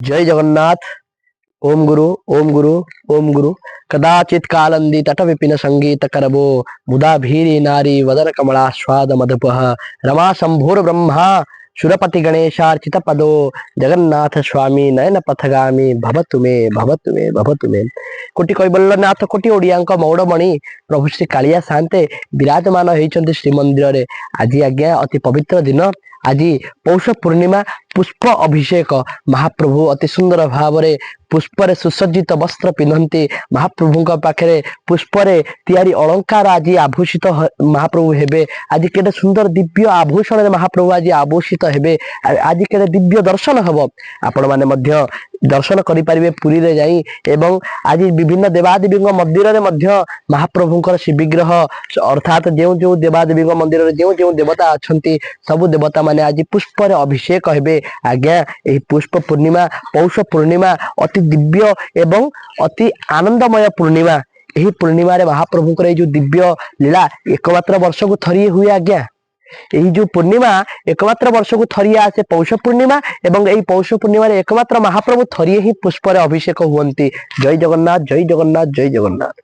जय जगन्नाथ। ओम गुरु ओम गुरु ओम गुरु। कदाचित कालंदी तट विपिन संगीत करबो मुदा भीरी नारी वदन कमला स्वाद मधुपह रमा शंभुर ब्रह्मा सुरपति गणेशार्चित पदो जगन्नाथ स्वामी नयन पथगामी भवतु मे भवतु मे। कोटि कैबल्यनाथ कोटि ओडियांक मौड़मणि प्रभु श्री कालिया सान्ते विराजमान होइछन्ति श्रीमंदिर रे। आज आज्ञा अति पवित्र दिन। आज पौष पूर्णिमा पुष्प अभिषेक महाप्रभु अति सुंदर भाव में पुष्पर सुसज्जित वस्त्र पिंधती महाप्रभु पाखे पुष्पर तैयारी अलंकार आज आभूषित महाप्रभु हेबे। आज केते सुंदर दिव्य आभूषण रे महाप्रभु आज आभूषित हेबे। आज केते दिव्य दर्शन हब आपण माने मध्य दर्शन करि परिबे पुरी रे जाई। एवं आज विभिन्न देवादेवी मंदिर रे मध्य महाप्रभुंकर श्री विग्रह अर्थात जो जो देवादेवी मंदिर रे जो जो देवता अछंती सब देवता माने आज पुष्पर अभिषेक हेबे। आज्ञा यही पुष्प पूर्णिमा पौष पूर्णिमा अति दिव्य एवं अति आनंदमय पूर्णिमा। यही पूर्णिमा रे महाप्रभुंकर जो दिव्य लीला एकमात्र वर्ष को थरी हुए। आज्ञा यही जो पूर्णिमा एकमात्र वर्ष को थरी आसे पौष पूर्णिमा एवं यही पौष पूर्णिमा रे एकमात्र महाप्रभु थरी ही पुष्पर अभिषेक हुअंती। जय जगन्नाथ जय जगन्नाथ जय जगन्नाथ।